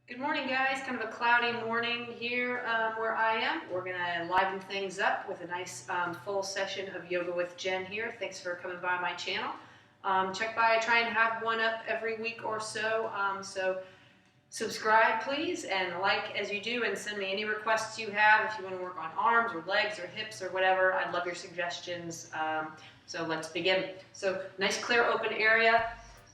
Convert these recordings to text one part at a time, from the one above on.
Good morning, guys. Kind of a cloudy morning here where I am. We're going to liven things up with a nice full session of Yoga with Jen here. Thanks for coming by my channel. Check by, I try and have one up every week or so. So subscribe, please, and like as you do, and send me any requests you have. If you want to work on arms or legs or hips or whatever, I'd love your suggestions. So let's begin. So nice clear open area.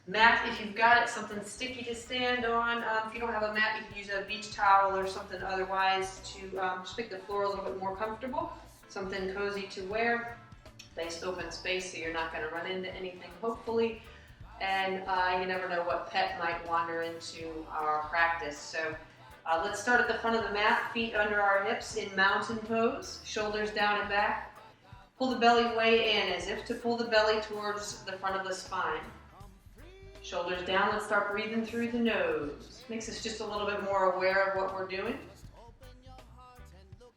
Mat, if you've got it, something sticky to stand on. If you don't have a mat, you can use a beach towel or something otherwise to just make the floor a little bit more comfortable. Something cozy to wear. Nice open space so you're not going to run into anything, hopefully. And you never know what pet might wander into our practice. So let's start at the front of the mat, feet under our hips in mountain pose, shoulders down and back. Pull the belly way in as if to pull the belly towards the front of the spine. Shoulders down, let's start breathing through the nose. Makes us just a little bit more aware of what we're doing.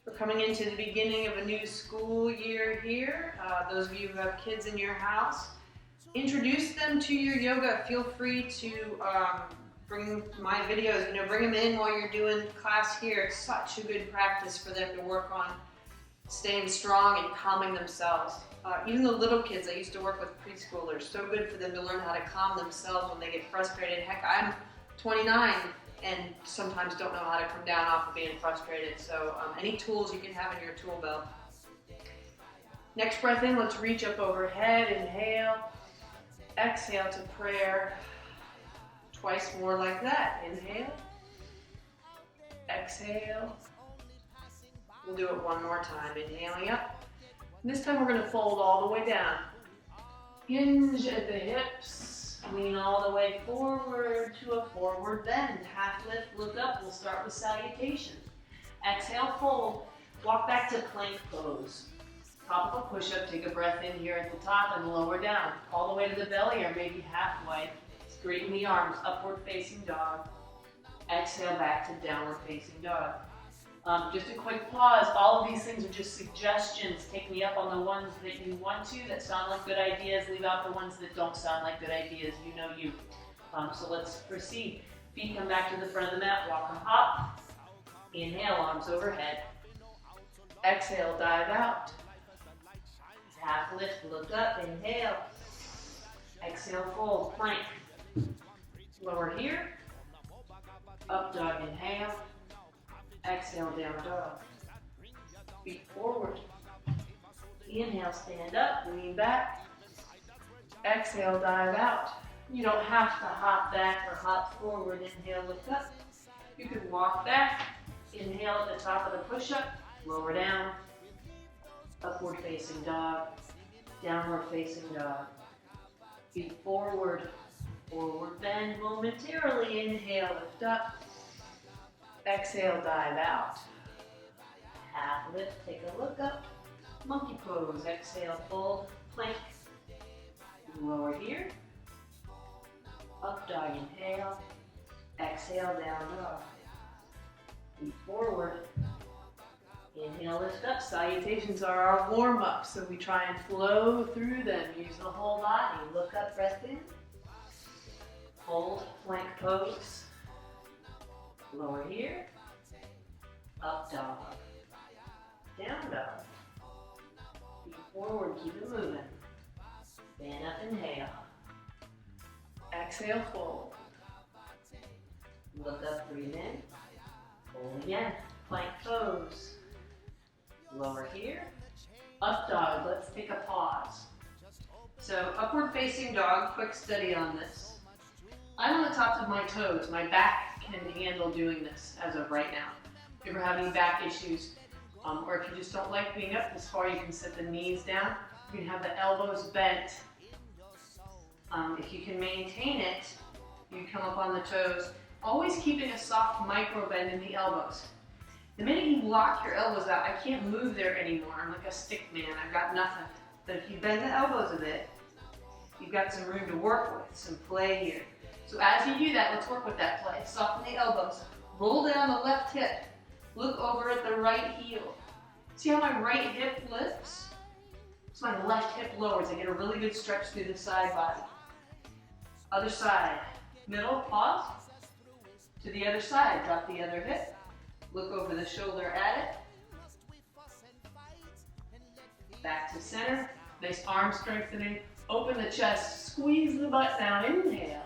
We're coming into the beginning of a new school year here. Those of you who have kids in your house, introduce them to your yoga. Feel free to bring my videos, bring them in while you're doing class here. It's such a good practice for them to work on staying strong and calming themselves. Even the little kids, I used to work with preschoolers, so good for them to learn how to calm themselves when they get frustrated. Heck, I'm 29 and sometimes don't know how to come down off of being frustrated. So any tools you can have in your tool belt. Next breath in, let's reach up overhead, inhale. Exhale to prayer. Twice more like that. Inhale. Exhale. We'll do it one more time. Inhaling up. This time we're going to fold all the way down. Hinge at the hips. Lean all the way forward to a forward bend. Half lift, look up. We'll start with salutations. Exhale, fold. Walk back to plank pose. Top of a push-up, take a breath in here at the top and lower down. All the way to the belly or maybe halfway. Straighten the arms, upward facing dog. Exhale back to downward facing dog. Just a quick pause. All of these things are just suggestions. Take me up on the ones that you want to, that sound like good ideas. Leave out the ones that don't sound like good ideas. You know you. So let's proceed. Feet come back to the front of the mat. Walk them up. Inhale, arms overhead. Exhale, dive out. Half lift, look up. Inhale. Exhale, fold, plank. Lower here. Up dog, inhale. Exhale, down dog. Feet forward. Inhale, stand up, lean back. Exhale, dive out. You don't have to hop back or hop forward. Inhale, lift up. You can walk back. Inhale at the top of the push-up. Lower down. Upward facing dog. Downward facing dog. Feet forward. Forward bend momentarily. Inhale, lift up. Exhale, dive out. Half lift, take a look up. Monkey pose. Exhale, fold, plank. Lower here. Up dog, inhale. Exhale, down dog. Feet forward. Inhale, lift up. Salutations are our warm-up, so we try and flow through them. Use the whole body. Look up, breath in. Hold, plank pose. Lower here, up dog, down dog, feet forward, keep it moving, stand up, inhale, exhale, fold, look up, breathe in, fold again, plank pose, lower here, up dog, let's take a pause. So upward facing dog, quick study on this. I'm on the tops of my toes, my back can handle doing this as of right now. If you ever have any back issues, or if you just don't like being up this far, you can set the knees down. You can have the elbows bent. If you can maintain it, you come up on the toes, always keeping a soft micro bend in the elbows. The minute you lock your elbows out, I can't move there anymore. I'm like a stick man, I've got nothing. But if you bend the elbows a bit, you've got some room to work with, some play here. So as you do that, let's work with that play. Soften the elbows. Roll down the left hip. Look over at the right heel. See how my right hip lifts? So my left hip lowers. I get a really good stretch through the side body. Other side. Middle, pause. To the other side, drop the other hip. Look over the shoulder at it. Back to center. Nice arm strengthening. Open the chest, squeeze the butt down. Inhale.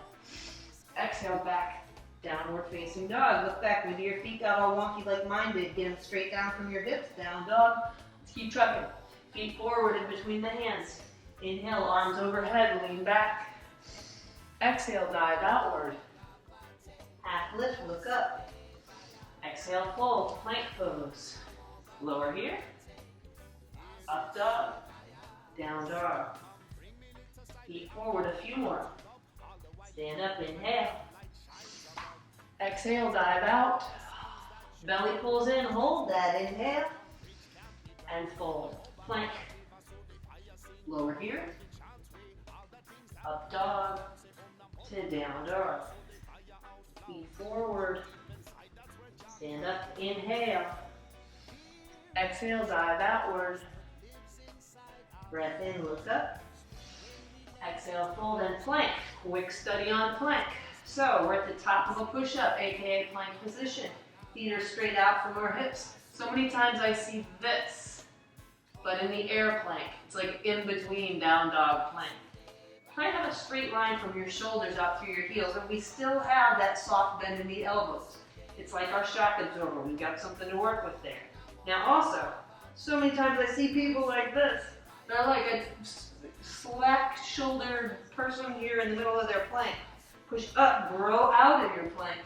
Exhale, back. Downward facing dog. Look back. Maybe your feet got all wonky like mine did. Get them straight down from your hips. Down dog. Let's keep trucking. Feet forward in between the hands. Inhale, arms overhead, lean back. Exhale, dive outward. Half lift, look up. Exhale, fold, plank pose. Lower here. Up dog. Down dog. Feet forward, a few more. Stand up, inhale. Exhale, dive out. Belly pulls in, hold that, inhale. And fold. Plank. Lower here. Up dog. To down dog. Feet forward. Stand up, inhale. Exhale, dive outward. Breath in, look up. Exhale, fold and plank. Quick study on plank. So we're at the top of a push-up, aka plank position. Feet are straight out from our hips. So many times I see this, but in the air plank. It's like in between down dog plank. Try to have a straight line from your shoulders out through your heels, and we still have that soft bend in the elbows. It's like our shock absorber. We've got something to work with there. Now also, so many times I see people like this. They're like a slack-shouldered person here in the middle of their plank. Push up, grow out of your plank.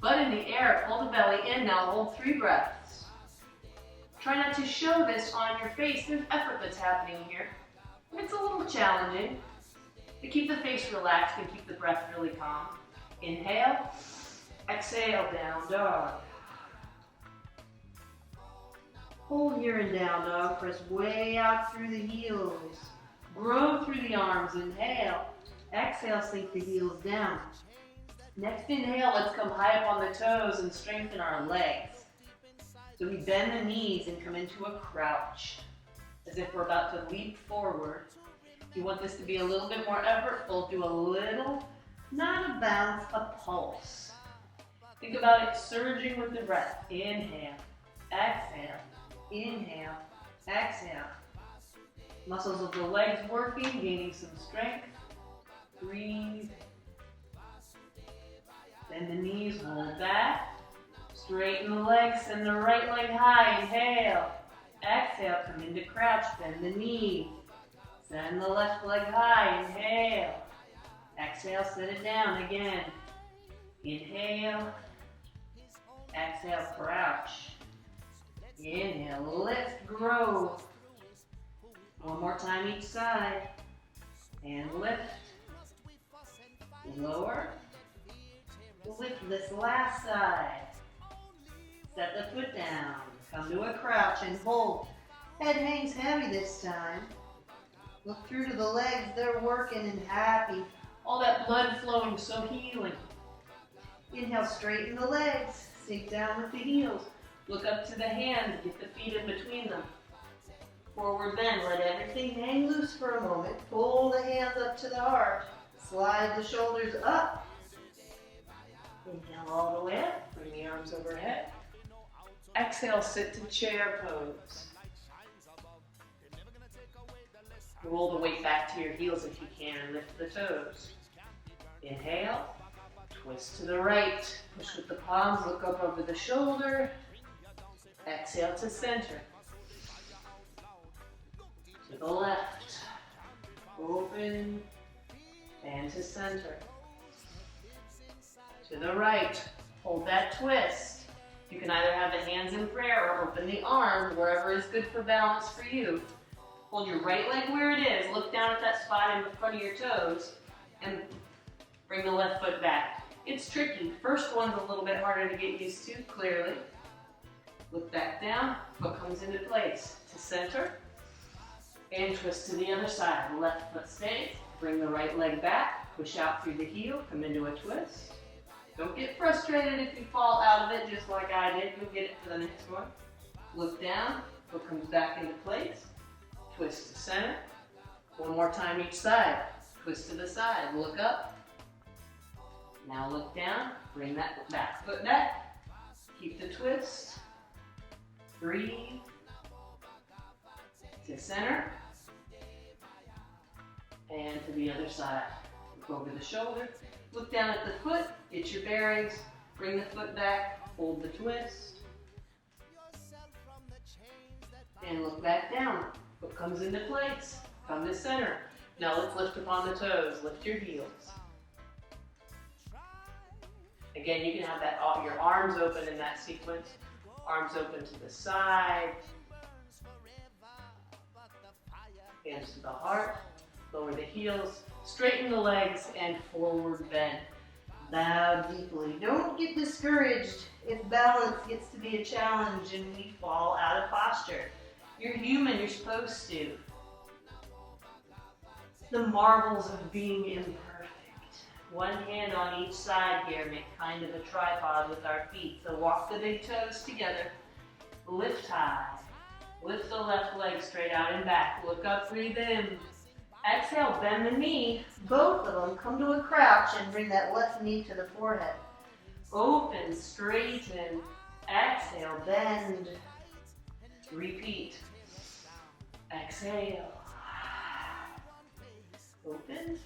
Butt in the air, pull the belly in. Now hold 3 breaths. Try not to show this on your face. There's effort that's happening here. It's a little challenging. To keep the face relaxed and keep the breath really calm. Inhale, exhale, down dog. Hold here in down dog, press way out through the heels. Grow through the arms, inhale. Exhale, sink the heels down. Next inhale, let's come high up on the toes and strengthen our legs. So we bend the knees and come into a crouch, as if we're about to leap forward. If you want this to be a little bit more effortful, do a little, not a bounce, a pulse. Think about it surging with the breath. Inhale, exhale, inhale, exhale. Muscles of the legs working, gaining some strength. Breathe. Bend the knees, hold back. Straighten the legs, send the right leg high. Inhale. Exhale, come into crouch, bend the knee. Send the left leg high. Inhale. Exhale, set it down again. Inhale. Exhale, crouch. Inhale, lift, grow. One more time each side. And lift. Lower. Lift this last side. Set the foot down. Come to a crouch and hold. Head hangs heavy this time. Look through to the legs. They're working and happy. All that blood flowing, so healing. Inhale, straighten the legs. Sink down with the heels. Look up to the hands. Get the feet in between them. Forward bend. Let everything hang loose for a moment. Pull the hands up to the heart. Slide the shoulders up. Inhale all the way up. Bring the arms overhead. Exhale, sit to chair pose. Roll the weight back to your heels if you can and lift the toes. Inhale. Twist to the right. Push with the palms. Look up over the shoulder. Exhale to center. To the left. Open. And to center. To the right. Hold that twist. You can either have the hands in prayer or open the arms, wherever is good for balance for you. Hold your right leg where it is. Look down at that spot in the front of your toes. And bring the left foot back. It's tricky. First one's a little bit harder to get used to, clearly. Look back down. Foot comes into place. To center. And twist to the other side. Left foot stays. Bring the right leg back. Push out through the heel. Come into a twist. Don't get frustrated if you fall out of it, just like I did. You'll get it for the next one. Look down. Foot comes back into place. Twist to center. One more time each side. Twist to the side. Look up. Now look down, bring that back foot back, keep the twist, breathe, to center, and to the other side. Look over the shoulder, look down at the foot, get your bearings, bring the foot back, hold the twist, and look back down. Foot comes into place, come to center. Now let's lift upon the toes, lift your heels. Again, you can have that your arms open in that sequence. Arms open to the side. Hands to the heart. Lower the heels. Straighten the legs and forward bend. Bow deeply. Don't get discouraged if balance gets to be a challenge and we fall out of posture. You're human, you're supposed to. The marvels of being imperfect. One hand on each side here, make kind of a tripod with our feet. So walk the big toes together. Lift high. Lift the left leg straight out and back. Look up, breathe in. Exhale, bend the knee. Both of them come to a crouch and bring that left knee to the forehead. Open, straighten. Exhale, bend. Repeat. Exhale. Open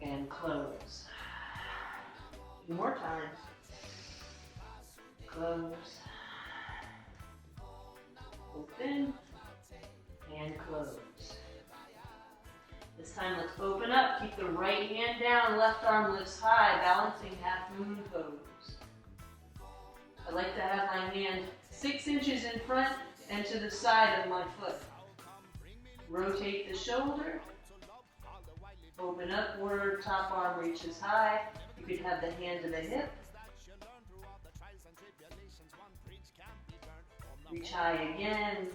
and close. Two more times. Close. Open and close. This time let's open up. Keep the right hand down, left arm lifts high, balancing half moon pose. I like to have my hand 6 inches in front and to the side of my foot. Rotate the shoulder. Open upward, top arm reaches high. You could have the hand to the hip. Reach high again.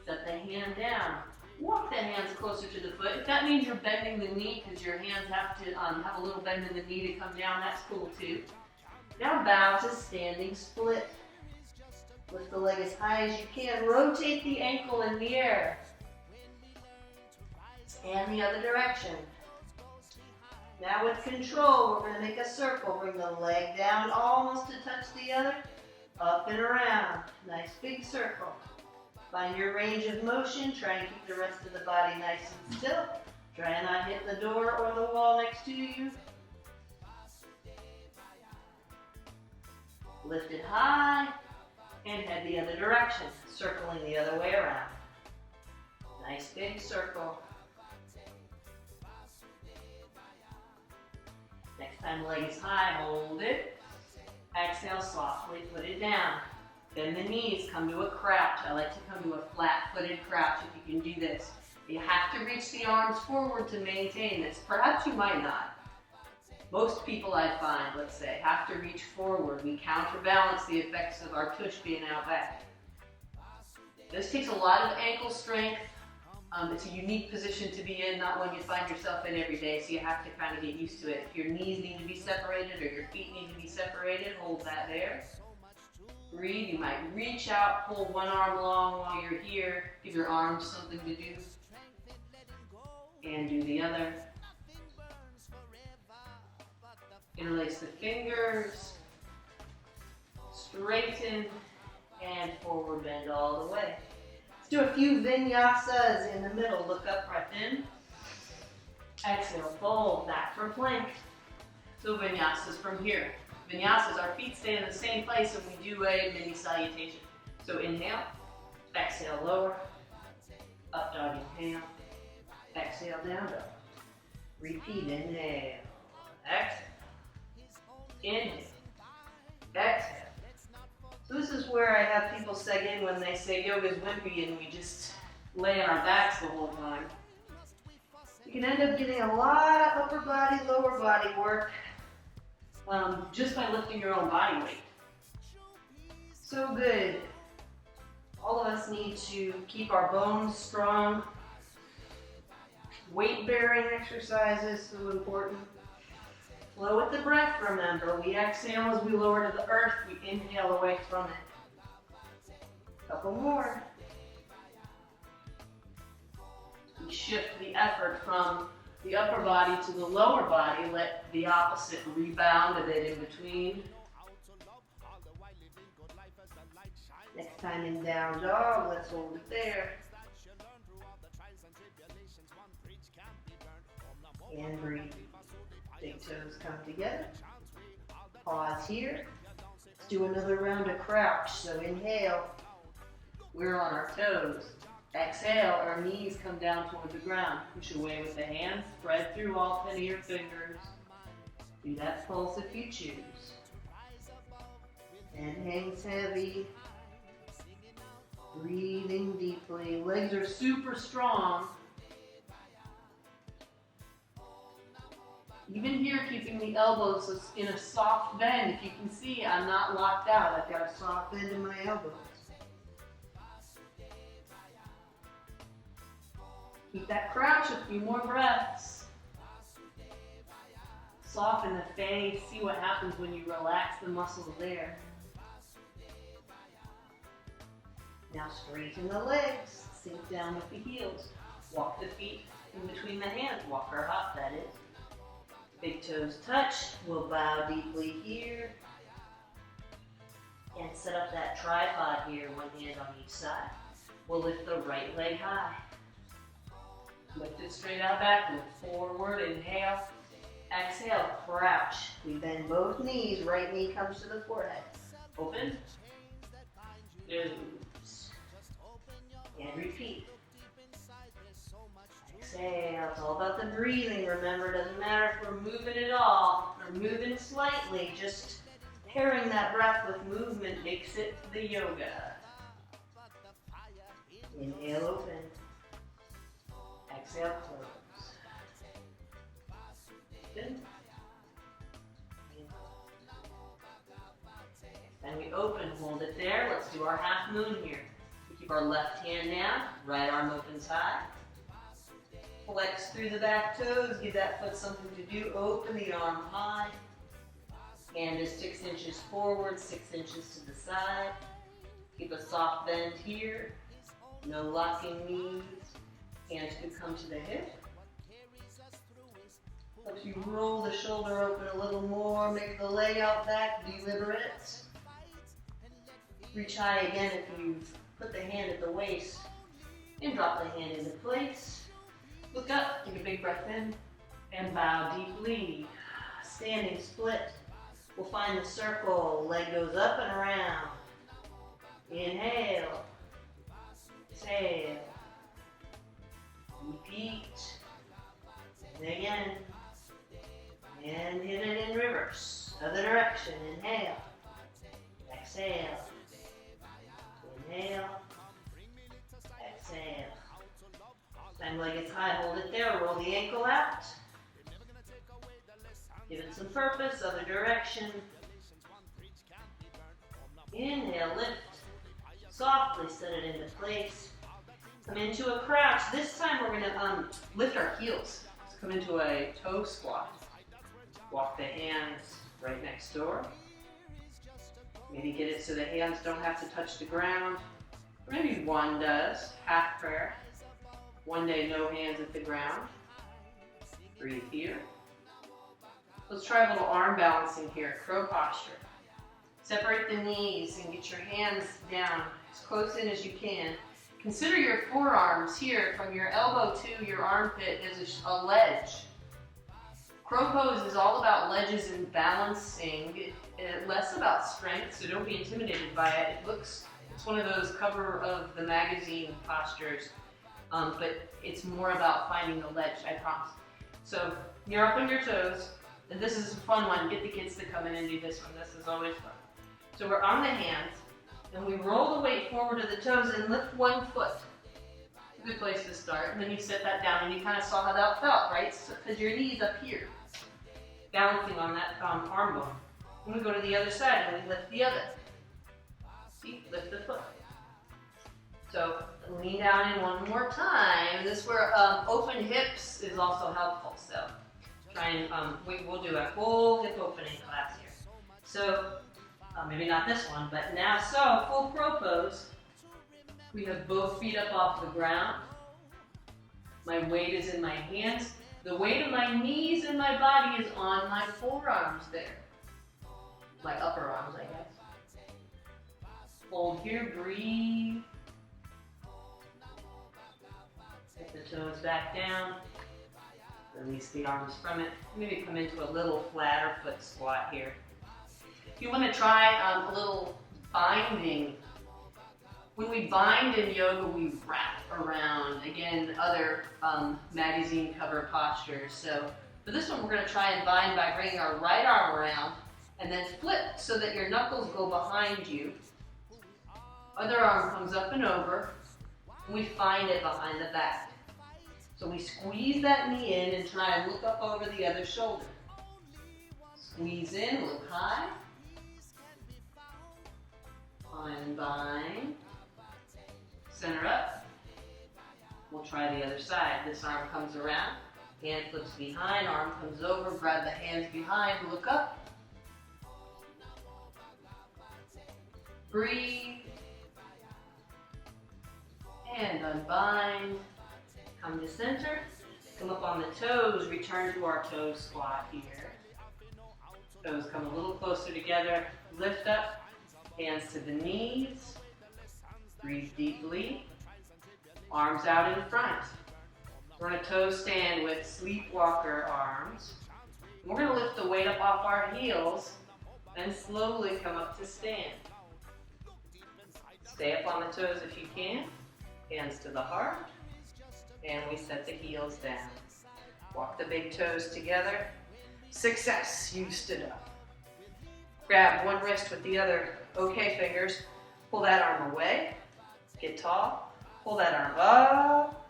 Set the hand down. Walk the hands closer to the foot. If that means you're bending the knee because your hands have to have a little bend in the knee to come down, that's cool too. Now bow to standing split. Lift the leg as high as you can. Rotate the ankle in the air. And the other direction. Now with control, we're going to make a circle. Bring the leg down almost to touch the other. Up and around. Nice big circle. Find your range of motion. Try and keep the rest of the body nice and still. Try and not hit the door or the wall next to you. Lift it high and head the other direction. Circling the other way around. Nice big circle. Next time leg is high, hold it. Exhale softly, put it down. Bend the knees, come to a crouch. I like to come to a flat-footed crouch if you can do this. You have to reach the arms forward to maintain this. Perhaps you might not. Most people I find, let's say, have to reach forward. We counterbalance the effects of our tush being out back. This takes a lot of ankle strength. It's a unique position to be in, not one you find yourself in every day, so you have to kind of get used to it. If your knees need to be separated or your feet need to be separated, hold that there. Breathe. You might reach out, pull one arm long while you're here. Give your arms something to do. And do the other. Interlace the fingers. Straighten and forward bend all the way. Do a few vinyasas in the middle. Look up, breath in. Exhale, fold back for plank. So vinyasas from here. Vinyasas, our feet stay in the same place and we do a mini salutation. So inhale, exhale, lower, up dog, inhale, exhale, down dog. Repeat, inhale, exhale, inhale, exhale. So this is where I have people seg in when they say yoga's wimpy and we just lay on our backs the whole time. You can end up getting a lot of upper body, lower body work just by lifting your own body weight. So good. All of us need to keep our bones strong. Weight bearing exercises, so important. Flow with the breath, remember. We exhale as we lower to the earth. We inhale away from it. Couple more. We shift the effort from the upper body to the lower body. Let the opposite rebound a bit in between. Next time in down dog, let's hold it there. And breathe. Big toes come together. Pause here. Let's do another round of crouch. So inhale, we're on our toes. Exhale, our knees come down toward the ground. Push away with the hands, spread through all 10 of your fingers. Do that pulse if you choose. And hangs heavy. Breathing deeply. Legs are super strong. Even here, keeping the elbows in a soft bend. If you can see, I'm not locked out. I've got a soft bend in my elbows. Keep that crouch, a few more breaths. Soften the face. See what happens when you relax the muscles there. Now straighten the legs. Sink down with the heels. Walk the feet in between the hands. Walk or hop, that is. Big toes touch. We'll bow deeply here. And set up that tripod here, one hand on each side. We'll lift the right leg high. Lift it straight out back, look forward, inhale. Exhale, crouch. We bend both knees, right knee comes to the forehead. Open. Nose. And repeat. Exhale, it's all about the breathing. Remember, it doesn't matter if we're moving at all or moving slightly, just pairing that breath with movement makes it the yoga. Inhale, open. Exhale, close. Open. Then we open, hold it there. Let's do our half moon here. We keep our left hand down, right arm opens high. Flex through the back toes, give that foot something to do. Open the arm high. Hand is 6 inches forward, 6 inches to the side. Keep a soft bend here. No locking knees. Hands could come to the hip. Helps you roll the shoulder open a little more. Make the leg out back, deliberate. Reach high again if you've put the hand at the waist. And drop the hand into place. Look up, take a big breath in. And bow deeply. Standing split. We'll find the circle. Leg goes up and around. Inhale. Exhale. Repeat. And again. And hit it in reverse. Other direction. Inhale. Exhale. Inhale. Exhale. Time leg is high. Hold it there. Roll the ankle out. Give it some purpose. Other direction. Inhale. Lift. Softly set it into place. Come into a crouch. This time we're going to lift our heels. Let's come into a toe squat. Walk the hands right next door. Maybe get it so the hands don't have to touch the ground. Or maybe one does. Half prayer. One day, no hands at the ground. Breathe here. Let's try a little arm balancing here. Crow posture. Separate the knees and get your hands down as close in as you can. Consider your forearms here from your elbow to your armpit as a ledge. Crow pose is all about ledges and balancing, less about strength, so don't be intimidated by it. It's one of those cover of the magazine postures, but it's more about finding the ledge, I promise. So you're up on your toes, and this is a fun one. Get the kids to come in and do this one. This is always fun. So we're on the hands, and we roll the weight forward to the toes and lift one foot. It's a good place to start. And then you set that down, and you kind of saw how that felt, right? Because your knee's up here, balancing on that arm bone. Then we go to the other side, and we lift the other. See, lift the foot. So lean down in one more time. This is where open hips is also helpful. So try and, we'll do a full hip opening class here. So maybe not this one, but now, so full crow pose. We have both feet up off the ground. My weight is in my hands. The weight of my knees and my body is on my forearms there. My upper arms, I guess. Hold here, breathe. Get the toes back down. Release the arms from it. Maybe come into a little flatter foot squat here. If you want to try a little binding, when we bind in yoga, we wrap around, again, other magazine cover postures. So for this one, we're going to try and bind by bringing our right arm around and then flip so that your knuckles go behind you. Other arm comes up and over, and we find it behind the back. So we squeeze that knee in and try and look up over the other shoulder. Squeeze in, look high. Unbind. Center up. We'll try the other side. This arm comes around, hand flips behind, arm comes over, grab the hands behind, look up. Breathe. And unbind. Come to center. Come up on the toes. Return to our toe squat here. Toes come a little closer together. Lift up. Hands to the knees. Breathe deeply. Arms out in front. We're in a toe stand with sleepwalker arms. We're going to lift the weight up off our heels and slowly come up to stand. Stay up on the toes if you can. Hands to the heart. And we set the heels down. Walk the big toes together. Success, you stood up. Grab one wrist with the other okay fingers. Pull that arm away. Get tall. Pull that arm up.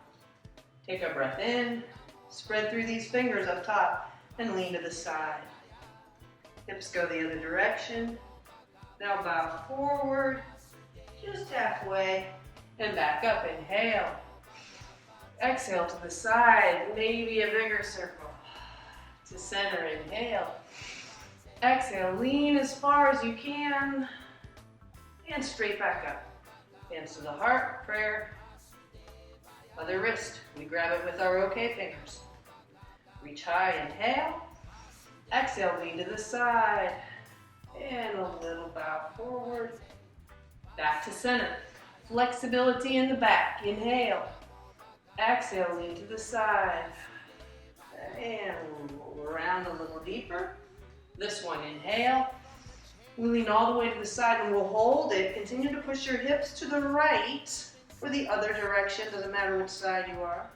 Take a breath in. Spread through these fingers up top and lean to the side. Hips go the other direction. Now bow forward, just halfway, and back up. Inhale. Exhale to the side, maybe a bigger circle. To center, inhale. Exhale, lean as far as you can. And straight back up. Hands to the heart, prayer. Other wrist, we grab it with our okay fingers. Reach high, inhale. Exhale, lean to the side. And a little bow forward. Back to center. Flexibility in the back, inhale. Exhale, lean to the side. And around a little deeper. This one, inhale. We lean all the way to the side and we'll hold it. Continue to push your hips to the right or the other direction. Doesn't matter which side you are.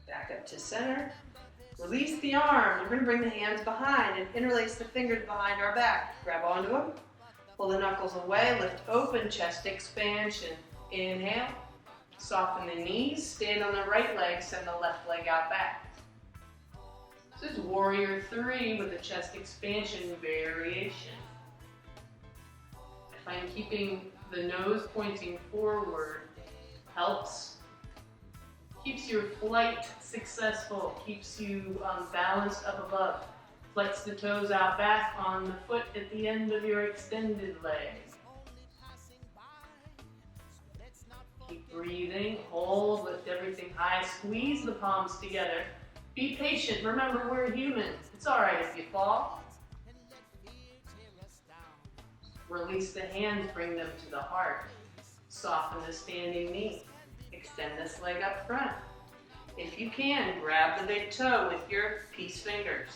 Back up to center. Release the arms. We're going to bring the hands behind and interlace the fingers behind our back. Grab onto them. Pull the knuckles away. Lift open, chest expansion. Inhale. Soften the knees. Stand on the right leg. Send the left leg out back. This is warrior 3 with a chest expansion variation. I find keeping the nose pointing forward helps. Keeps your flight successful. Keeps you balanced up above. Flex the toes out back on the foot at the end of your extended leg. Keep breathing. Hold. Lift everything high. Squeeze the palms together. Be patient. Remember, we're human. It's all right if you fall. Release the hands. Bring them to the heart. Soften the standing knee. Extend this leg up front. If you can, grab the big toe with your peace fingers.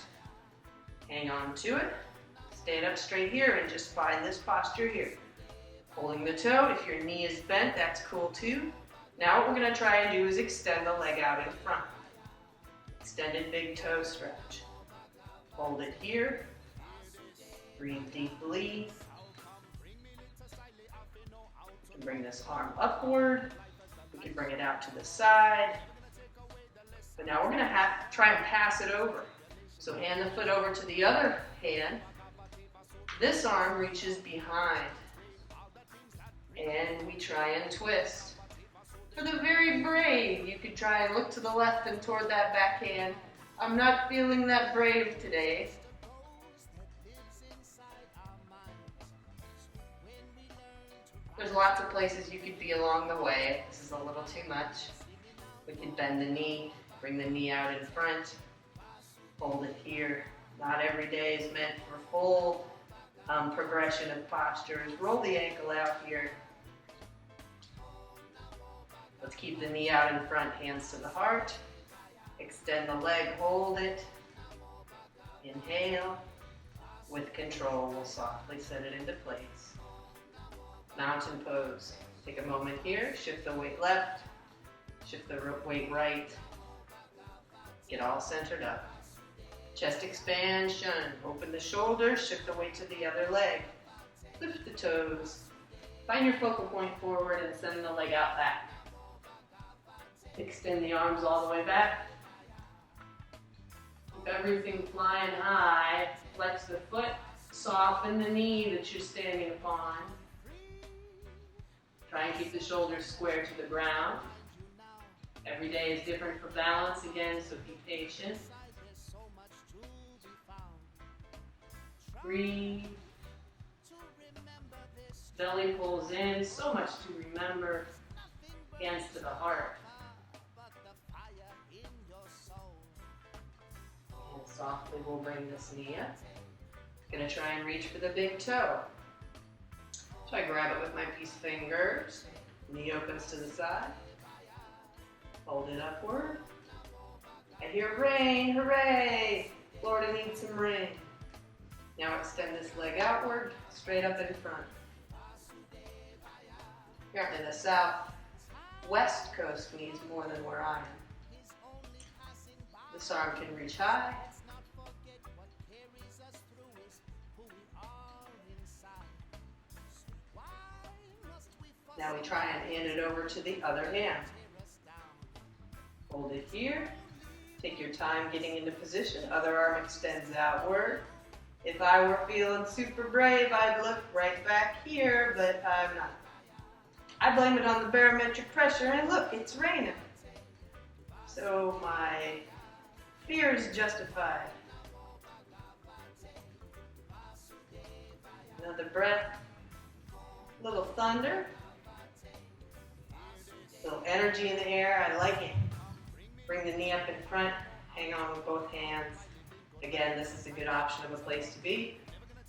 Hang on to it. Stand up straight here and just find this posture here. Holding the toe. If your knee is bent, that's cool too. Now what we're going to try and do is extend the leg out in front. Extended big toe stretch. Hold it here. Breathe deeply. We can bring this arm upward. We can bring it out to the side. But now we're going to try and pass it over. So hand the foot over to the other hand. This arm reaches behind. And we try and twist. For the very brave, you could try and look to the left and toward that backhand. I'm not feeling that brave today. There's lots of places you could be along the way. This is a little too much. We can bend the knee, Bring the knee out in front. Hold it here. Not every day is meant for full progression of postures. Roll the ankle out here. Let's keep the knee out in front, hands to the heart. Extend the leg, hold it. Inhale. With control, we'll softly set it into place. Mountain pose. Take a moment here, shift the weight left, shift the weight right. Get all centered up. Chest expansion, open the shoulders, shift the weight to the other leg. Lift the toes. Find your focal point forward and send the leg out back. Extend the arms all the way back. Keep everything flying high. Flex the foot, soften the knee that you're standing upon. Try and keep the shoulders square to the ground. Every day is different for balance again, so be patient. Breathe. Belly pulls in, so much to remember. Hands to the heart. And softly we'll bring this knee up. Gonna try and reach for the big toe. So I grab it with my peace fingers. Knee opens to the side. Hold it upward. I hear rain, hooray! Florida needs some rain. Now extend this leg outward, straight up in front. Here in the south, west coast needs more than where I am. This arm can reach high. Now we try and hand it over to the other hand. Hold it here. Take your time getting into position. Other arm extends outward. If I were feeling super brave, I'd look right back here, but I'm not. I blame it on the barometric pressure, and look, it's raining. So my fear is justified. Another breath. Little thunder. Little energy in the air, I like it. Bring the knee up in front, hang on with both hands. Again, this is a good option of a place to be.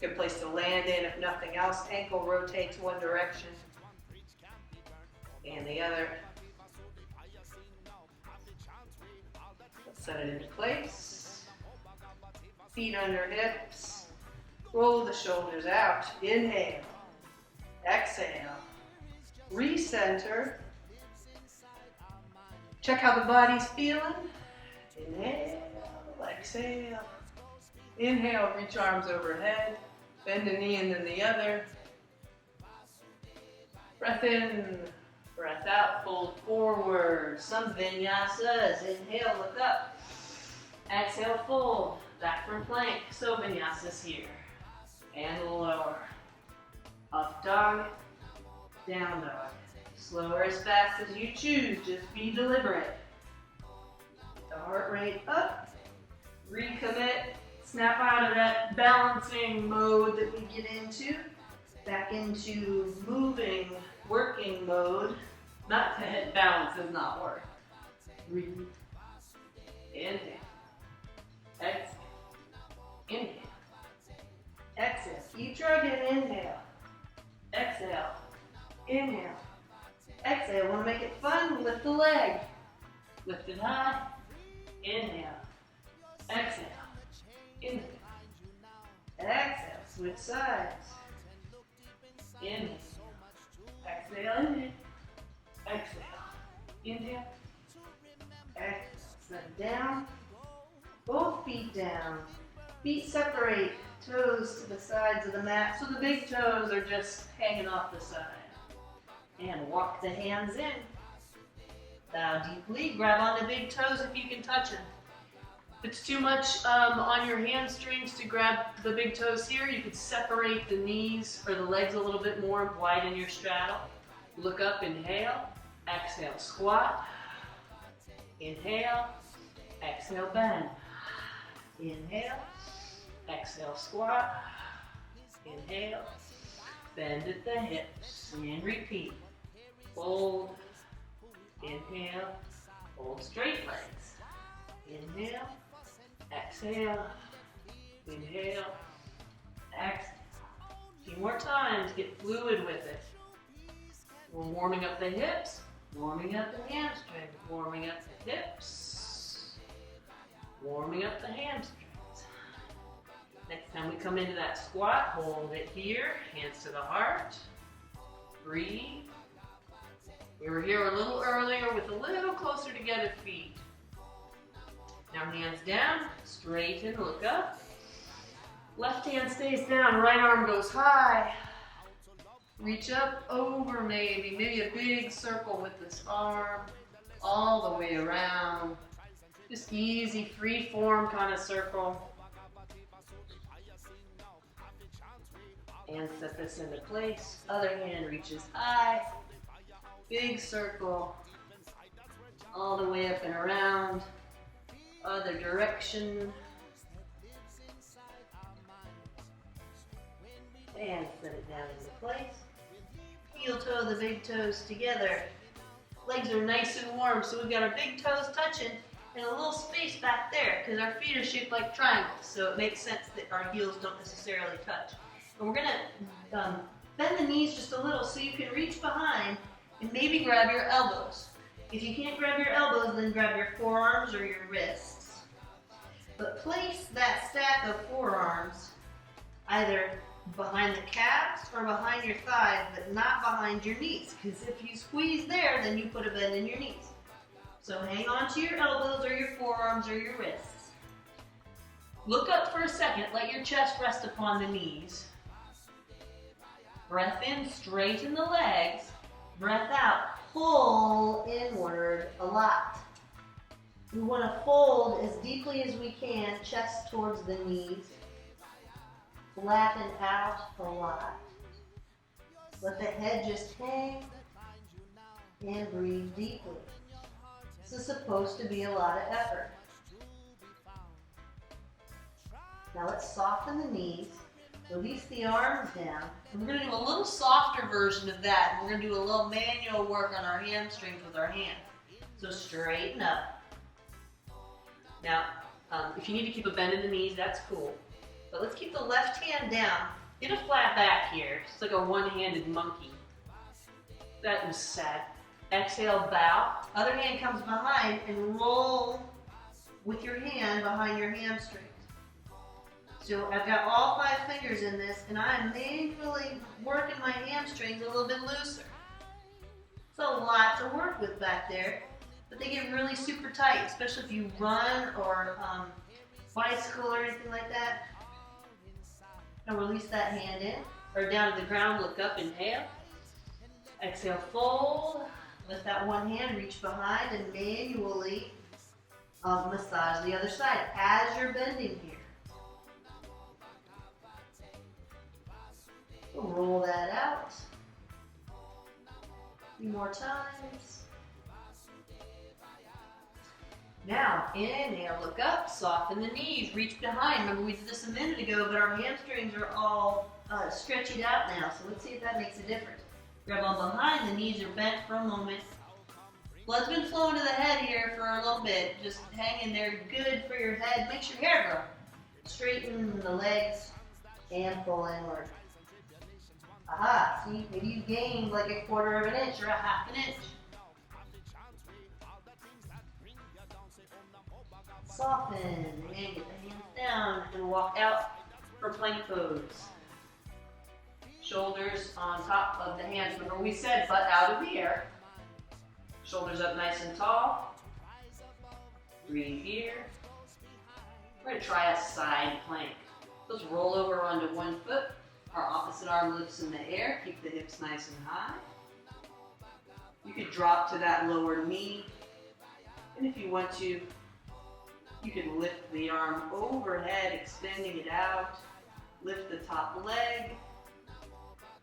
Good place to land in, if nothing else. Ankle rotates one direction and the other. Let's set it into place. Feet under hips. Roll the shoulders out. Inhale. Exhale. Recenter. Check how the body's feeling. Inhale, exhale. Inhale, reach arms overhead. Bend a knee and then the other. Breath in, breath out, fold forward. Some vinyasas. Inhale, look up. Exhale, fold. Back from plank. So vinyasas here. And lower. Up dog, down dog. Slow or as fast as you choose, just be deliberate. Get the heart rate up, recommit, snap out of that balancing mode that we get into, back into moving, working mode. Not to hit balance does not work. Breathe. Inhale. Exhale. Inhale. Exhale. Keep trucking. Inhale. Exhale. Inhale. Exhale, want to make it fun? Lift the leg. Lift it high. Inhale. Exhale. Inhale. Exhale. Switch sides. Inhale. Exhale. Inhale. Exhale. Inhale. Exhale. Set down. Both feet down. Feet separate. Toes to the sides of the mat. So the big toes are just hanging off the side. And walk the hands in. Bow deeply. Grab on the big toes if you can touch them. If it's too much on your hamstrings to grab the big toes here, you could separate the knees or the legs a little bit more, widen your straddle. Look up, inhale. Exhale, squat. Inhale. Exhale, bend. Inhale. Exhale, squat. Inhale. Bend at the hips and repeat. Fold, inhale, hold straight legs. Inhale, exhale, inhale, exhale. A few more times, get fluid with it. We're warming up the hips, warming up the hamstring, warming up the hips, warming up the hamstrings. Next time we come into that squat, hold it here, hands to the heart. Breathe. We were here a little earlier with a little closer together feet. Now hands down, straighten, look up. Left hand stays down, right arm goes high. Reach up over maybe a big circle with this arm all the way around. Just easy, free form kind of circle. And set this into place. Other hand reaches high. Big circle. All the way up and around. Other direction. And set it down into place. Heel toe the big toes together. Legs are nice and warm, so we've got our big toes touching and a little space back there because our feet are shaped like triangles, so it makes sense that our heels don't necessarily touch. And we're gonna bend the knees just a little so you can reach behind and maybe grab your elbows. If you can't grab your elbows, then grab your forearms or your wrists. But place that stack of forearms either behind the calves or behind your thighs, but not behind your knees. Because if you squeeze there, then you put a bend in your knees. So hang on to your elbows or your forearms or your wrists. Look up for a second. Let your chest rest upon the knees. Breath in, straighten the legs. Breath out, pull inward a lot. We want to fold as deeply as we can, chest towards the knees. Flatten out a lot. Let the head just hang and breathe deeply. This is supposed to be a lot of effort. Now let's soften the knees, release the arms down, and we're going to do a little softer version of that. We're going to do a little manual work on our hamstrings with our hands. So straighten up. Now, if you need to keep a bend in the knees, that's cool. But let's keep the left hand down. Get a flat back here. It's like a one-handed monkey. That was sad. Exhale, bow. Other hand comes behind and roll with your hand behind your hamstrings. So I've got all 5 fingers in this, and I'm manually working my hamstrings a little bit looser. It's a lot to work with back there, but they get really super tight, especially if you run or bicycle or anything like that. Now release that hand in, or down to the ground, look up, inhale. Exhale, fold. Lift that one hand, reach behind, and manually massage the other side as you're bending here. We'll roll that out. A few more times. Now, inhale, look up, soften the knees, reach behind. Remember we did this a minute ago, but our hamstrings are all stretched out now, so let's see if that makes a difference. Grab on behind, the knees are bent for a moment. Blood's been flowing to the head here for a little bit. Just hang in there, good for your head. Makes your hair grow. Straighten the legs and pull inward. Aha, see, maybe you gained like a 1/4 of an inch or a 1/2 an inch. Soften and get the hands down and walk out for plank pose. Shoulders on top of the hands. Remember we said butt out of the air. Shoulders up nice and tall. Breathe here. We're going to try a side plank. Let's roll over onto one foot. Our opposite arm lifts in the air. Keep the hips nice and high. You could drop to that lower knee. And if you want to, you can lift the arm overhead, extending it out. Lift the top leg.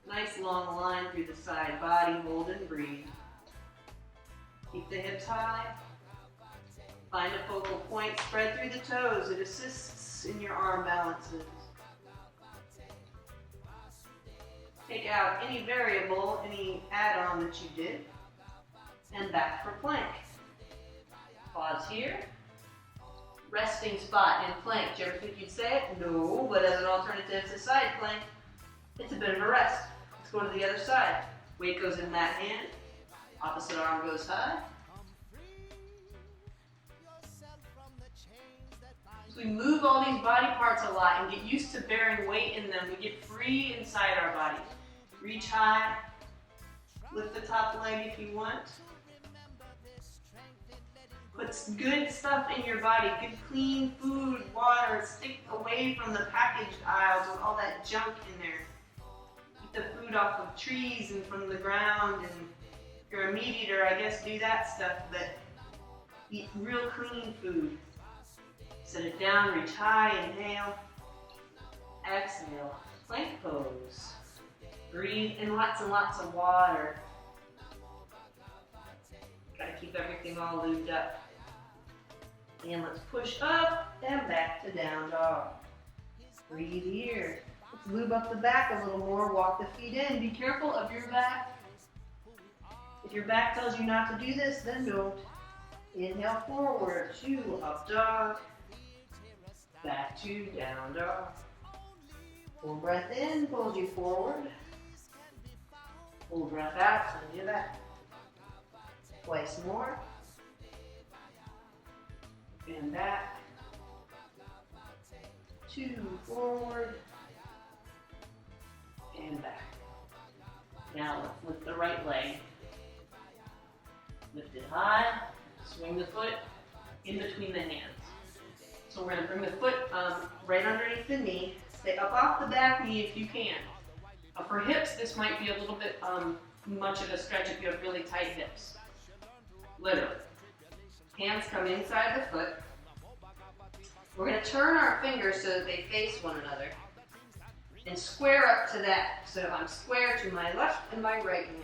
Nice long line through the side body. Hold and breathe. Keep the hips high. Find a focal point. Spread through the toes. It assists in your arm balances. Take out any variable, any add-on that you did, and back for plank. Pause here. resting spot in plank. Do you ever think you'd say it? No, but as an alternative to side plank, it's a bit of a rest. Let's go to the other side. Weight goes in that hand, opposite arm goes high. So we move all these body parts a lot and get used to bearing weight in them. We get free inside our body. Reach high, lift the top leg if you want. Put good stuff in your body, good clean food, water. Stick away from the packaged aisles with all that junk in there. Eat the food off of trees and from the ground, and if you're a meat eater, I guess do that stuff, but eat real clean food. Set it down, reach high, inhale, exhale, plank pose. Breathe in lots and lots of water. Gotta keep everything all lubed up. And let's push up and back to down dog. Breathe here. Let's lube up the back a little more. Walk the feet in. Be careful of your back. If your back tells you not to do this, then don't. Inhale forward to up dog. Back to down dog. Full breath in, pulls you forward. Full breath out, send you back. Twice more. And back. 2 forward. And back. Now let's lift the right leg. Lift it high. Swing the foot in between the hands. So we're going to bring the foot right underneath the knee. Stay up off the back knee if you can. For hips, this might be a little bit much of a stretch if you have really tight hips. Literally. Hands come inside the foot. We're going to turn our fingers so that they face one another and square up to that. So I'm square to my left and my right hand.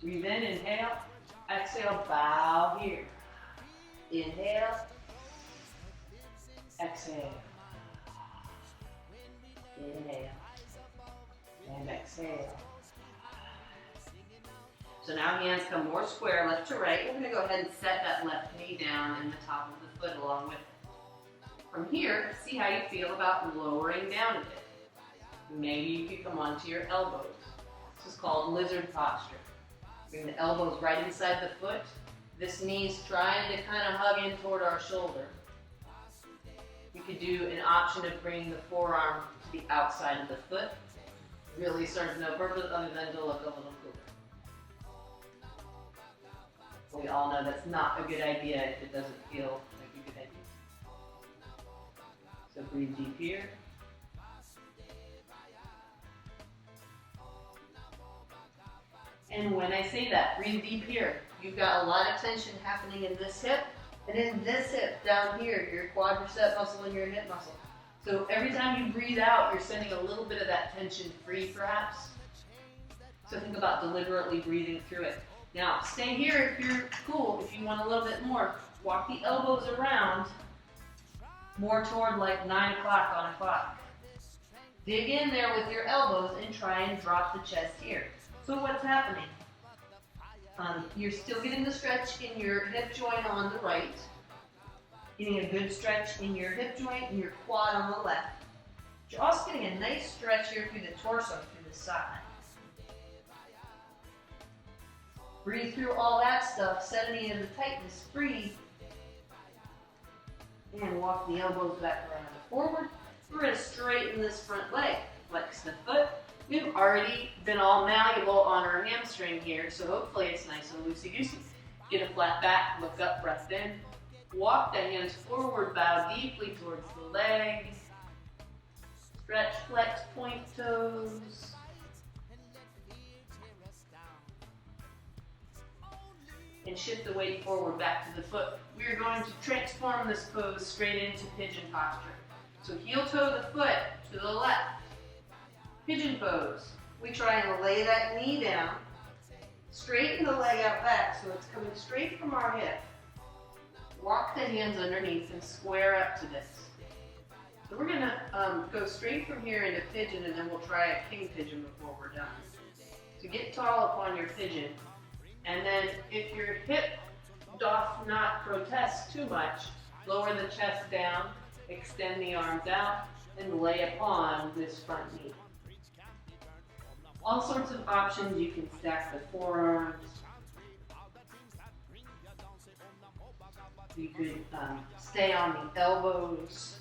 Breathe in, inhale. Exhale, bow here. Inhale. Exhale. Inhale. And exhale. So now hands come more square, left to right. We're going to go ahead and set that left knee down in the top of the foot along with it. From here, see how you feel about lowering down a bit. Maybe you could come onto your elbows. This is called lizard posture. Bring the elbows right inside the foot. This knee's trying to kind of hug in toward our shoulder. You could do an option of bringing the forearm to the outside of the foot. Really serves no purpose other than to look a little cooler. We all know that's not a good idea if it doesn't feel like a good idea. So breathe deep here. And when I say that, breathe deep here. You've got a lot of tension happening in this hip and in this hip down here, your quadricep muscle and your hip muscle. So every time you breathe out, you're sending a little bit of that tension free perhaps. So think about deliberately breathing through it. Now, stay here if you're cool. If you want a little bit more, walk the elbows around more toward like 9 o'clock on a clock. Dig in there with your elbows and try and drop the chest here. So what's happening? You're still getting the stretch in your hip joint on the right, getting a good stretch in your hip joint and your quad on the left. You're also getting a nice stretch here through the torso, through the side. Breathe through all that stuff, set any of the tightness free, and walk the elbows back around and forward. We're going to straighten this front leg, flex the foot. We've already been all malleable on our hamstring here, so hopefully it's nice and loosey-goosey. Get a flat back, look up, breath in. Walk the hands forward, bow deeply towards the leg. Stretch, flex, point toes. And shift the weight forward back to the foot. We are going to transform this pose straight into pigeon posture. So heel toe the foot to the left. Pigeon pose. We try and lay that knee down. Straighten the leg out back so it's coming straight from our hip. Walk the hands underneath and square up to this. So we're going to go straight from here into pigeon, and then we'll try a king pigeon before we're done. So get tall upon your pigeon. And then if your hip doth not protest too much, Lower the chest down, extend the arms out, and lay upon this front knee. All sorts of options. You can stack the forearms. You could stay on the elbows.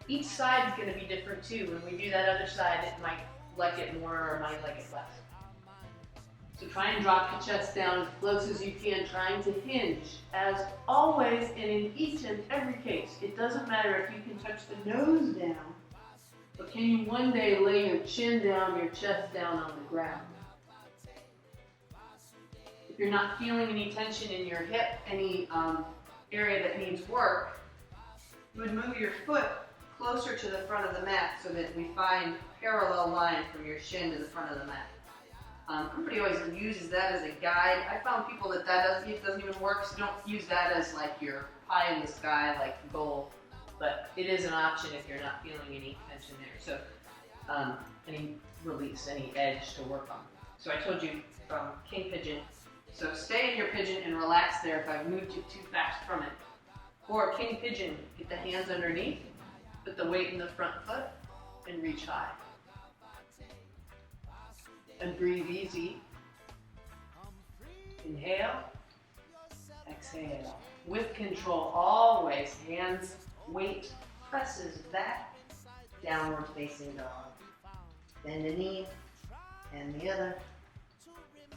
Each side is going to be different too. When we do that other side, it might like it more or might like it less. So try and drop the chest down as close as you can, trying to hinge. As always, and in each and every case, it doesn't matter if you can touch the nose down, but can you one day lay your chin down, your chest down on the ground? If you're not feeling any tension in your hip, any area that needs work, you would move your foot closer to the front of the mat so that we find a parallel line from your shin to the front of the mat. Everybody always uses that as a guide. I found people that it doesn't even work, so don't use that as like your pie in the sky, like goal. But it is an option if you're not feeling any tension there. So any release, any edge to work on. So I told you king pigeon. So stay in your pigeon and relax there if I've moved you too fast from it. Or king pigeon, get the hands underneath, put the weight in the front foot, and reach high. And breathe easy. Inhale, exhale. With control, always, hands, weight presses back, downward facing dog. Bend the knee, and the other,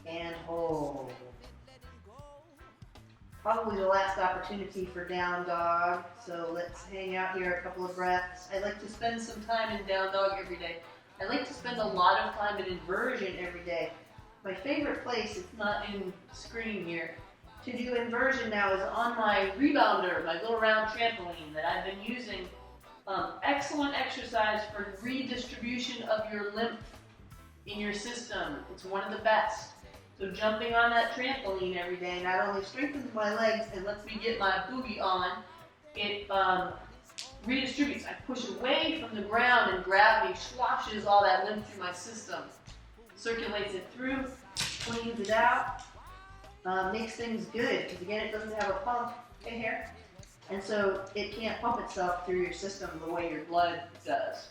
and hold. Probably the last opportunity for down dog, so let's hang out here a couple of breaths. I like to spend some time in down dog every day. I like to spend a lot of time in inversion every day. My favorite place, it's not in screen here, to do inversion now is on my rebounder, my little round trampoline that I've been using. Excellent exercise for redistribution of your lymph in your system. It's one of the best. So jumping on that trampoline every day not only strengthens my legs and lets me get my boogie on, it redistributes. I push away from the ground and gravity swashes all that lymph through my system. Circulates it through, cleans it out, makes things good. Because again, it doesn't have a pump in here. And so it can't pump itself through your system the way your blood does.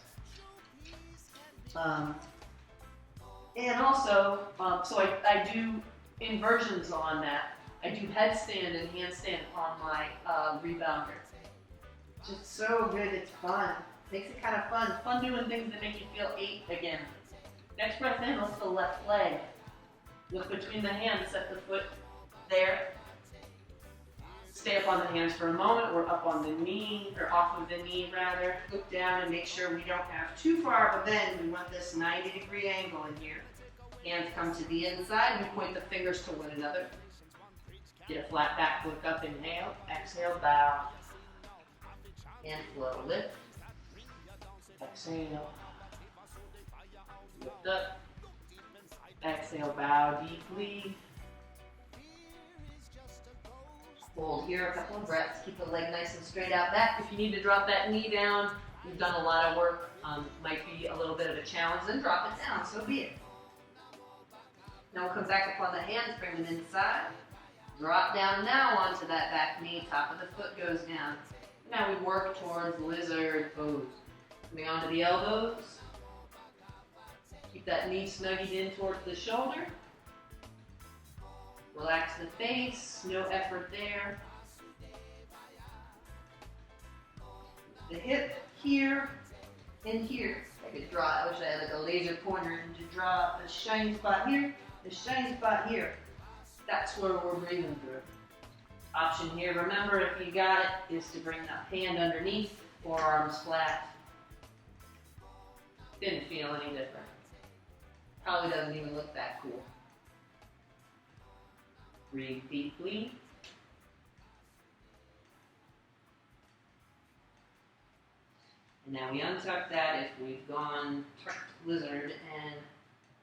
And also, so I do inversions on that. I do headstand and handstand on my rebounder. Just so good, it's fun. Makes it kind of fun. Fun doing things that make you feel 8 again. Next breath in, lift the left leg. Look between the hands, set the foot there. Stay up on the hands for a moment, or up on the knee, or off of the knee rather. Look down and make sure we don't have too far of a bend. We want this 90-degree angle in here. Hands come to the inside, we point the fingers to one another. Get a flat back, look up, inhale, exhale, bow. And flow, lift, exhale, lift up, exhale, bow deeply. Hold here a couple of breaths, keep the leg nice and straight out back. If you need to drop that knee down, you've done a lot of work, might be a little bit of a challenge, then drop it down, so be it. Now we'll come back up on the hands, bring them inside. Drop down now onto that back knee, top of the foot goes down. Now we work towards lizard pose. Coming onto the elbows. Keep that knee snuggied in towards the shoulder. Relax the face, no effort there. The hip here and here. I could draw, I wish I had like a laser pointer and to draw a shiny spot here, a shiny spot here. That's where we're breathing through. Option here, remember if you got it, is to bring the hand underneath, forearms flat. Didn't feel any different. Probably doesn't even look that cool. Breathe deeply. And now we untuck that if we've gone tucked lizard, and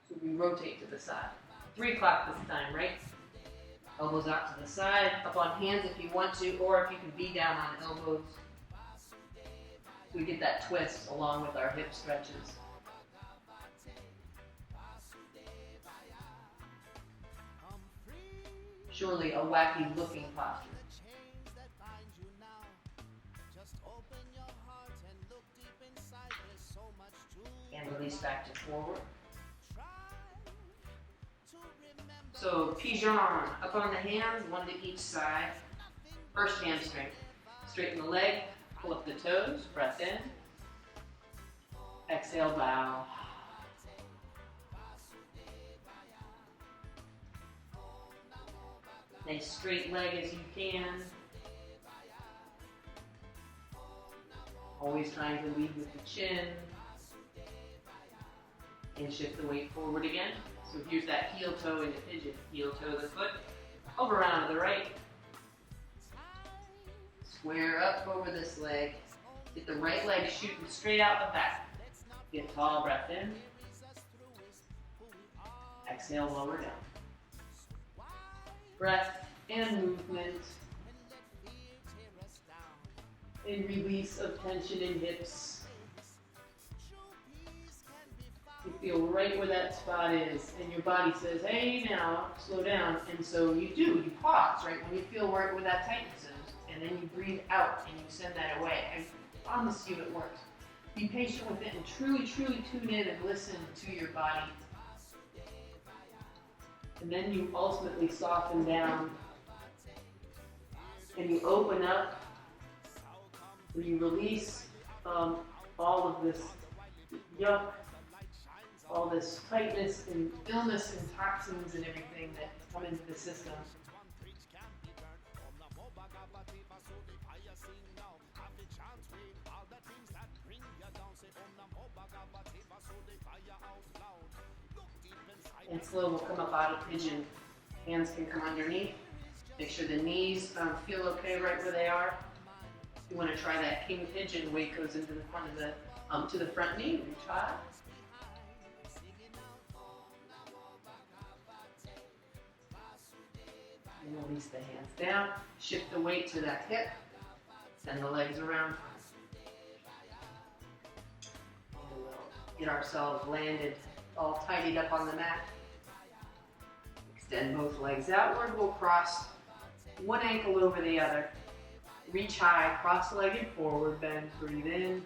so we rotate to the side. 3 o'clock this time, right? Elbows out to the side, up on hands if you want to, or if you can be down on elbows. So we get that twist along with our hip stretches. Surely a wacky looking posture. release back to forward. So pigeon, up on the hands, one to each side. First hamstring. Straighten the leg, pull up the toes, breath in. Exhale, bow. Nice straight leg as you can. Always trying to lead with the chin. And shift the weight forward again. So here's that heel toe into pigeon. Heel toe the foot, over around to the right. Square up over this leg. Get the right leg shooting straight out the back. Get tall, breath in. Exhale, lower down. Breath and movement. And release of tension in hips. You feel right where that spot is, and your body says, hey now, slow down. And so you do, you pause, right? When you feel right where that tightness is, and then you breathe out and you send that away. I promise you it works. Be patient with it and truly, truly tune in and listen to your body. And then you ultimately soften down and you open up, and you release all of this yuck, all this tightness and illness and toxins and everything that come into the system. And slow, we'll come up out of pigeon. Hands can come underneath. Make sure the knees feel okay right where they are. You want to try that king pigeon. Weight goes into the front of the to the front knee. Reach high. And release the hands down. Shift the weight to that hip. Send the legs around. And we'll get ourselves landed, all tidied up on the mat. Extend both legs outward. We'll cross one ankle over the other. Reach high, cross-legged forward bend. Breathe in.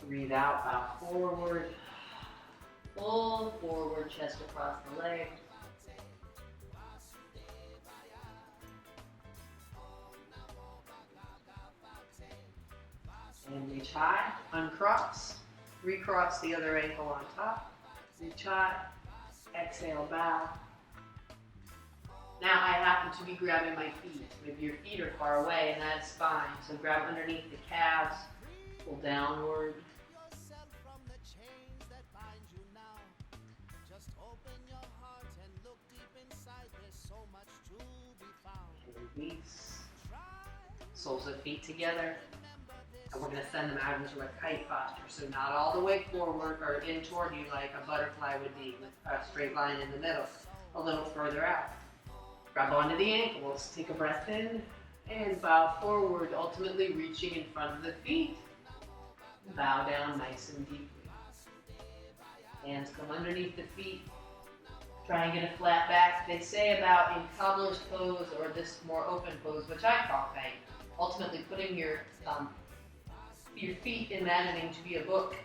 Breathe out, bow forward. Pull forward, chest across the leg. And reach high, uncross. Recross the other ankle on top. Reach high. Exhale, bow. Now I happen to be grabbing my feet. Maybe your feet are far away, and that's fine. So grab underneath the calves, pull downward. And release. Soles of feet together. And we're going to send them out into a kite posture. So not all the way forward or in toward you like a butterfly would be with a straight line in the middle. A little further out. Grab onto the ankles, take a breath in, and bow forward, ultimately reaching in front of the feet. Bow down nice and deeply. Hands come underneath the feet. Try and get a flat back. They say about in cobbler's pose or this more open pose, which I call kite, ultimately putting your feet imagining to be a book,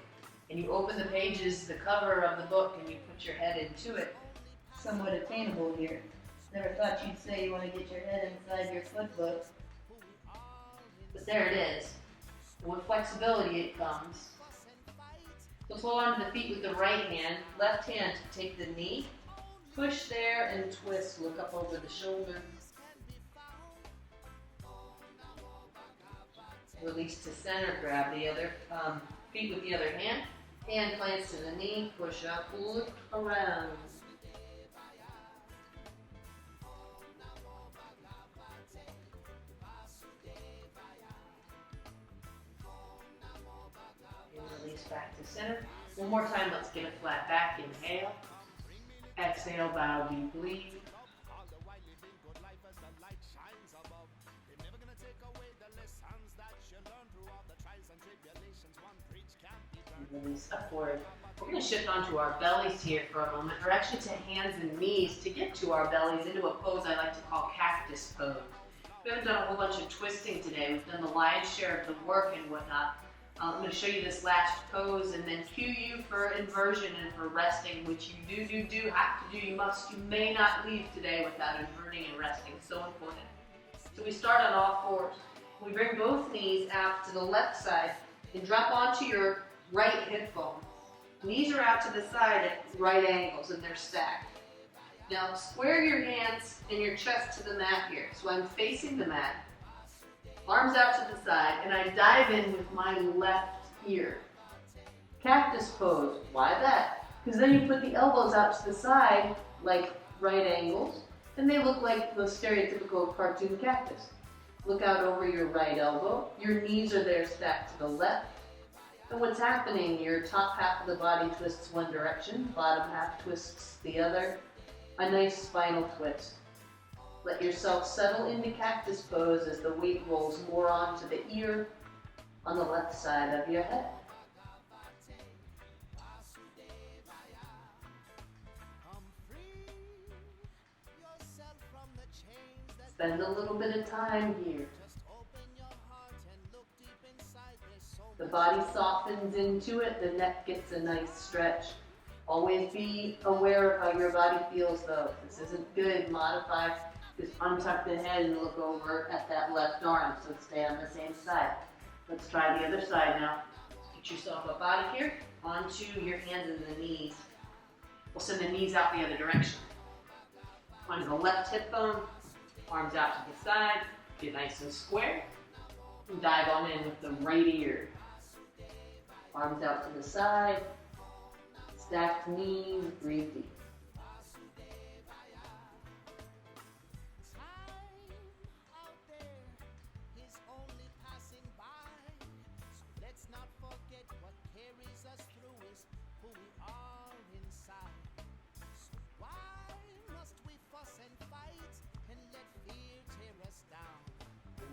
and you open the pages, the cover of the book, and you put your head into it. Somewhat attainable here. Never thought you'd say you want to get your head inside your foot book. But there it is. And with flexibility it comes. So hold on to the feet with the right hand. Left hand to take the knee. Push there and twist. Look up over the shoulder. Release to center. Grab the other feet with the other hand. Hand plants to the knee. Push up. Look around. Back to center. One more time, let's get a flat back. Inhale. Exhale, bow deeply. And release upward. We're going to shift onto our bellies here for a moment, or actually to hands and knees to get to our bellies into a pose I like to call cactus pose. We haven't done a whole bunch of twisting today. We've done the lion's share of the work and whatnot. I'm going to show you this last pose and then cue you for inversion and for resting, which you do have to do. You must. You may not leave today without inverting and resting. So important. So we start on all fours. We bring both knees out to the left side and drop onto your right hip bone. Knees are out to the side at right angles and they're stacked. Now square your hands and your chest to the mat here. So I'm facing the mat, arms out to the side, and I dive in with my left ear. Cactus pose. Why that? Because then you put the elbows out to the side like right angles, and they look like the stereotypical cartoon cactus. Look out over your right elbow. Your knees are there stacked to the left. And what's happening, your top half of the body twists one direction, bottom half twists the other. A nice spinal twist. Let yourself settle into cactus pose as the weight rolls more onto the ear on the left side of your head. Spend a little bit of time here. The body softens into it, the neck gets a nice stretch. Always be aware of how your body feels though. If this isn't good, modify. Just untuck the head and look over at that left arm, so stay on the same side. Let's try the other side now. Get yourself up out of here, onto your hands and the knees. We'll send the knees out the other direction. Onto the left hip bone, arms out to the side, get nice and square. And dive on in with the right ear. Arms out to the side, stacked knees, breathe deep.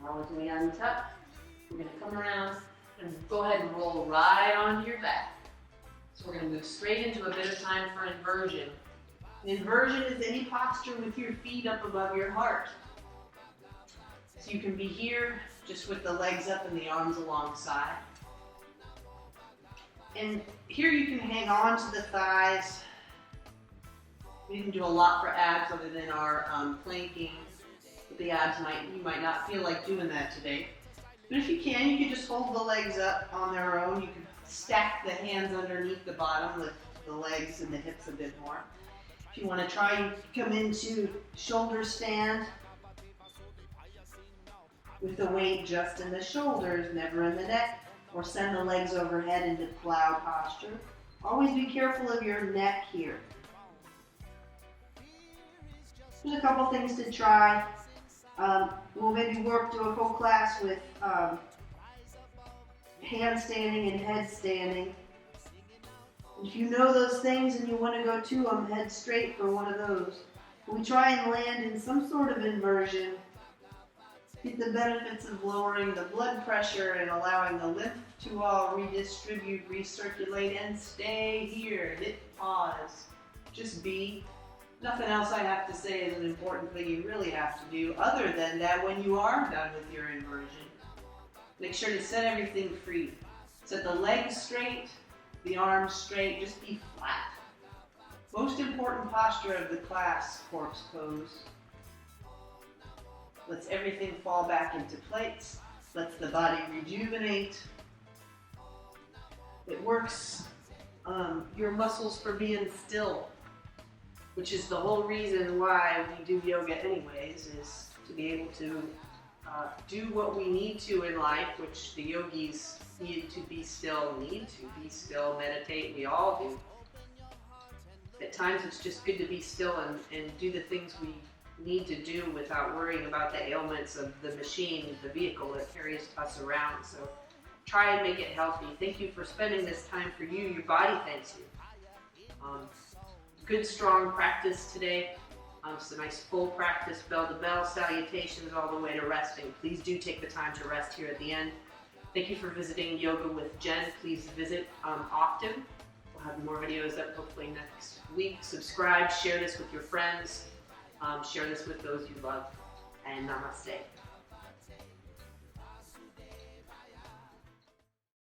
Now as we untuck, we're going to come around and go ahead and roll right onto your back. So we're going to move straight into a bit of time for inversion. Inversion is any posture with your feet up above your heart. So you can be here just with the legs up and the arms alongside. And here you can hang on to the thighs. We didn't do a lot for abs other than our planking. But the abs you might not feel like doing that today. But if you can just hold the legs up on their own. You can stack the hands underneath the bottom, lift the legs and the hips a bit more. If you want to try, you can come into shoulder stand with the weight just in the shoulders, never in the neck, or send the legs overhead into plow posture. Always be careful of your neck here. There's a couple things to try. We'll maybe do a whole class with handstanding and headstanding. If you know those things and you want to go to them, head straight for one of those. We try and land in some sort of inversion. Get the benefits of lowering the blood pressure and allowing the lymph to all redistribute, recirculate, and stay here. Hit pause. Just be. Nothing else I have to say is an important thing you really have to do other than that when you are done with your inversion. Make sure to set everything free. Set the legs straight, the arms straight, just be flat. Most important posture of the class, corpse pose. Lets everything fall back into place. Lets the body rejuvenate. It works your muscles for being still, which is the whole reason why we do yoga anyways, is to be able to do what we need to in life, which the yogis need to be still, meditate, we all do. At times it's just good to be still and do the things we need to do without worrying about the ailments of the machine, the vehicle that carries us around. So try and make it healthy. Thank you for spending this time for you. Your body thanks you. Good strong practice today. Some nice full practice, bell to bell, salutations all the way to resting. Please do take the time to rest here at the end. Thank you for visiting Yoga with Jen. Please visit often. We'll have more videos up hopefully next week. Subscribe, share this with your friends, share this with those you love, and namaste.